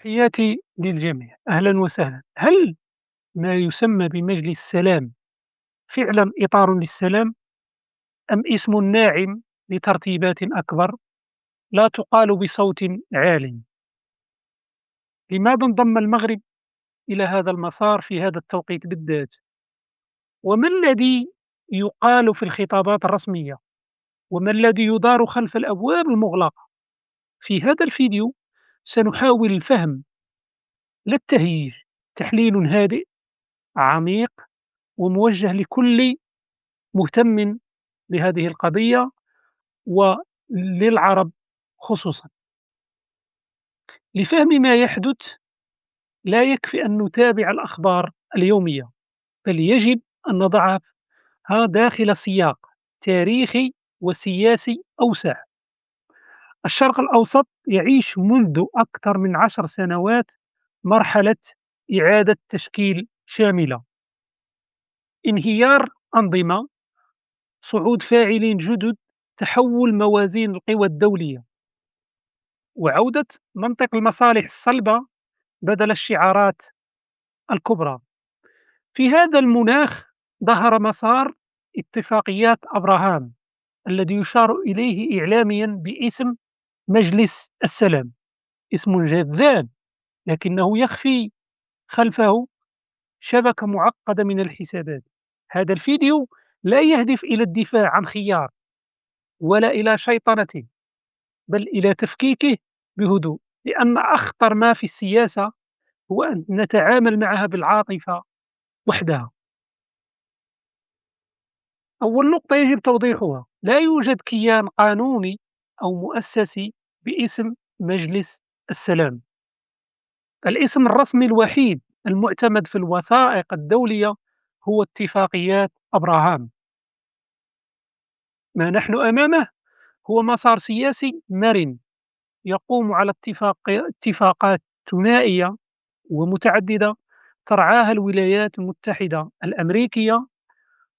تحياتي للجميع، أهلا وسهلا. هل ما يسمى بمجلس السلام فعلا إطار للسلام، أم اسم ناعم لترتيبات أكبر لا تقال بصوت عال؟ لماذا انضم المغرب إلى هذا المسار في هذا التوقيت بالذات؟ وما الذي يقال في الخطابات الرسمية؟ وما الذي يدار خلف الأبواب المغلقة؟ في هذا الفيديو سنحاول الفهم، لا التهييج. تحليل هادئ عميق وموجه لكل مهتم بهذه القضية وللعرب خصوصا. لفهم ما يحدث لا يكفي أن نتابع الأخبار اليومية، بل يجب أن نضعها داخل سياق تاريخي وسياسي أوسع. الشرق الأوسط يعيش منذ أكثر من 10 سنوات مرحلة إعادة تشكيل شاملة: انهيار أنظمة، صعود فاعلين جدد، تحول موازين القوى الدولية، وعودة منطق المصالح الصلبة بدل الشعارات الكبرى. في هذا المناخ ظهر مسار اتفاقيات أبراهام، الذي يشار إليه إعلاميا باسم مجلس السلام. اسم جذاب، لكنه يخفي خلفه شبكة معقدة من الحسابات. هذا الفيديو لا يهدف إلى الدفاع عن خيار ولا إلى شيطنته، بل إلى تفكيكه بهدوء، لأن أخطر ما في السياسة هو أن نتعامل معها بالعاطفة وحدها. أول نقطة يجب توضيحها: لا يوجد كيان قانوني أو مؤسسي باسم مجلس السلام. الاسم الرسمي الوحيد المعتمد في الوثائق الدولية هو اتفاقيات أبراهام. ما نحن أمامه هو مسار سياسي مرن يقوم على اتفاقات ثنائية ومتعددة ترعاها الولايات المتحدة الأمريكية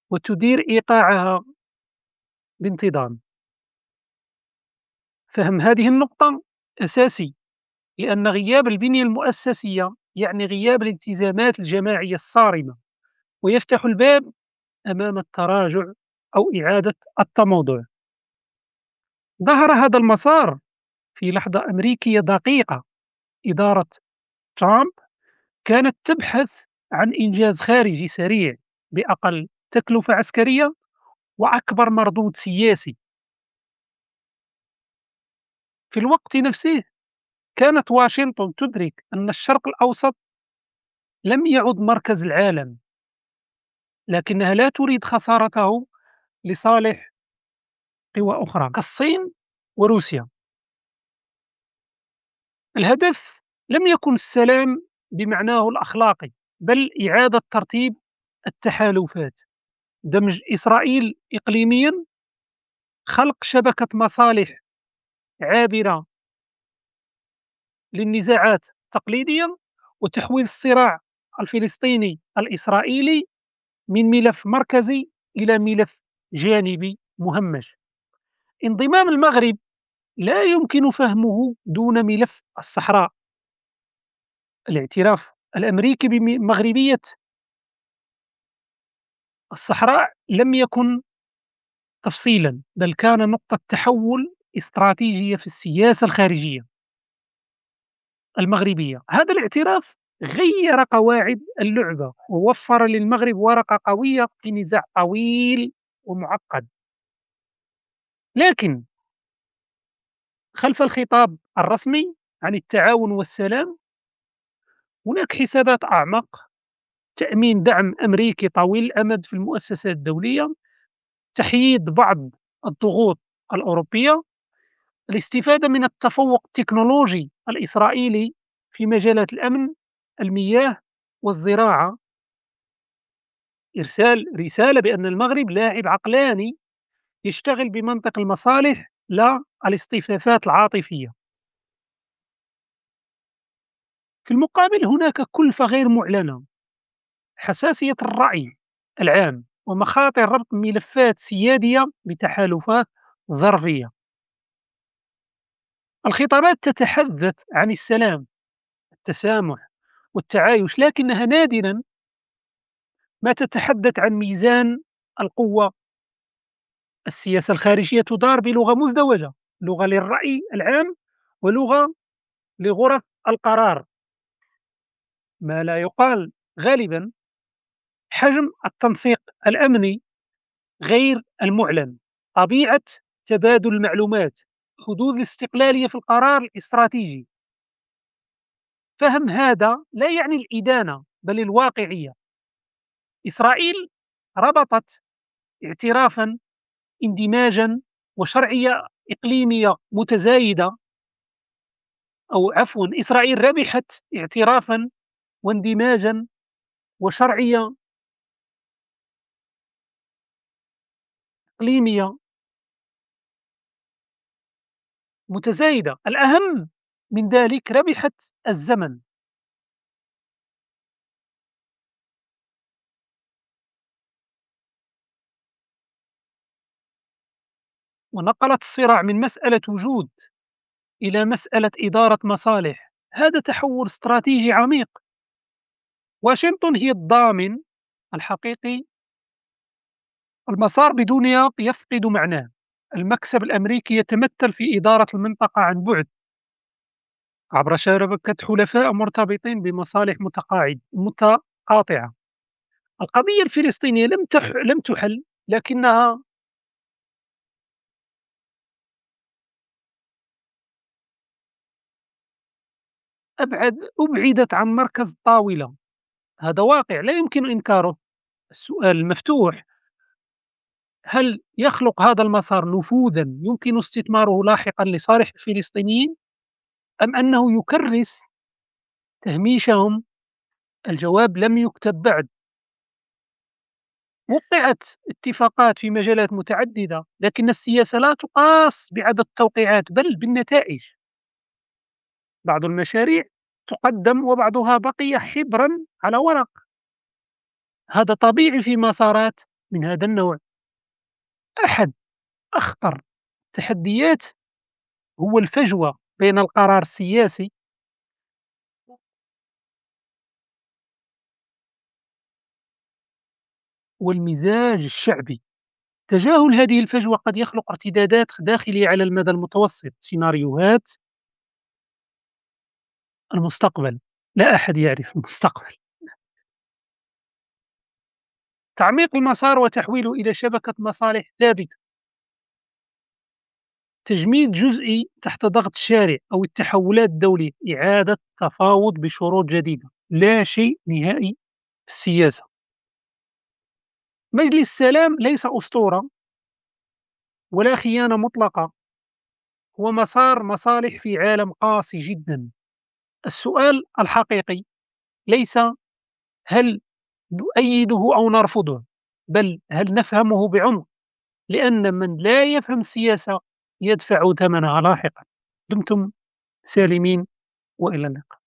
وتدير إيقاعها بانتظام. فهم هذه النقطة أساسي، لأن غياب البنية المؤسسية يعني غياب الالتزامات الجماعية الصارمة، ويفتح الباب أمام التراجع أو إعادة التموضع. ظهر هذا المسار في لحظة أمريكية دقيقة. إدارة ترامب كانت تبحث عن إنجاز خارجي سريع بأقل تكلفة عسكرية وأكبر مردود سياسي. في الوقت نفسه كانت واشنطن تدرك أن الشرق الأوسط لم يعد مركز العالم، لكنها لا تريد خسارته لصالح قوى أخرى كالصين وروسيا. الهدف لم يكن السلام بمعناه الأخلاقي، بل إعادة ترتيب التحالفات، دمج إسرائيل إقليميا، خلق شبكة مصالح عابرة للنزاعات التقليدية، وتحويل الصراع الفلسطيني الإسرائيلي من ملف مركزي إلى ملف جانبي مهمش. انضمام المغرب لا يمكن فهمه دون ملف الصحراء. الاعتراف الأمريكي بمغربية الصحراء لم يكن تفصيلا، بل كان نقطة تحول استراتيجية في السياسة الخارجية المغربية. هذا الاعتراف غير قواعد اللعبة ووفر للمغرب ورقة قوية في نزاع طويل ومعقد. لكن خلف الخطاب الرسمي عن التعاون والسلام هناك حسابات أعمق: تأمين دعم أمريكي طويل الأمد في المؤسسات الدولية، تحييد بعض الضغوط الأوروبية، الاستفادة من التفوق التكنولوجي الإسرائيلي في مجالات الأمن، المياه والزراعة، إرسال رسالة بأن المغرب لاعب عقلاني يشتغل بمنطق المصالح لا الاصطفافات العاطفية. في المقابل هناك كلفة غير معلنة: حساسية الرأي العام ومخاطر ربط ملفات سيادية بتحالفات ظرفية. الخطابات تتحدث عن السلام، التسامح والتعايش، لكنها نادرًا ما تتحدث عن ميزان القوة. السياسة الخارجية تدار بلغة مزدوجة، لغة للرأي العام ولغة لغرف القرار. ما لا يُقال غالبًا حجم التنسيق الأمني غير المُعلن، طبيعة تبادل المعلومات، حدود الاستقلالية في القرار الاستراتيجي. فهم هذا لا يعني الإدانة بل الواقعية. إسرائيل ربطت اعترافًا، اندماجًا، وشرعية إقليمية متزايدة، أو عفوًا إسرائيل ربحت اعترافًا واندماجًا وشرعية إقليمية متزايدة. الأهم من ذلك ربحت الزمن، ونقلت الصراع من مسألة وجود إلى مسألة إدارة مصالح. هذا تحول استراتيجي عميق. واشنطن هي الضامن الحقيقي. المسار بدونها يفقد معناه. المكسب الأمريكي يتمثل في إدارة المنطقة عن بعد عبر شبكة حلفاء مرتبطين بمصالح متقاطعة. القضية الفلسطينية لم تحل، لكنها أُبعدت عن مركز الطاولة. هذا واقع لا يمكن إنكاره. السؤال المفتوح: هل يخلق هذا المسار نفوذًا يمكن استثماره لاحقًا لصالح الفلسطينيين، أم أنه يكرس تهميشهم؟ الجواب لم يكتب بعد. وُقِعت اتفاقات في مجالات متعددة، لكن السياسة لا تُقاس بعدد التوقيعات بل بالنتائج. بعض المشاريع تُقدّم وبعضها بقي حبرًا على ورق. هذا طبيعي في مسارات من هذا النوع. أحد أخطر التحديات هو الفجوة بين القرار السياسي والمزاج الشعبي. تجاهل هذه الفجوة قد يخلق ارتدادات داخلية على المدى المتوسط. سيناريوهات المستقبل، لا أحد يعرف المستقبل. تعميق المسار وتحويله إلى شبكة مصالح ثابتة، تجميد جزئي تحت ضغط الشارع، أو التحولات الدولية، إعادة تفاوض بشروط جديدة. لا شيء نهائي في السياسة. مجلس السلام ليس أسطورة ولا خيانة مطلقة، هو مسار مصالح في عالم قاسي جدا. السؤال الحقيقي ليس هل نؤيده أو نرفضه، بل هل نفهمه بعمق، لأن من لا يفهم السياسة يدفع ثمنها لاحقا. دمتم سالمين، وإلى اللقاء.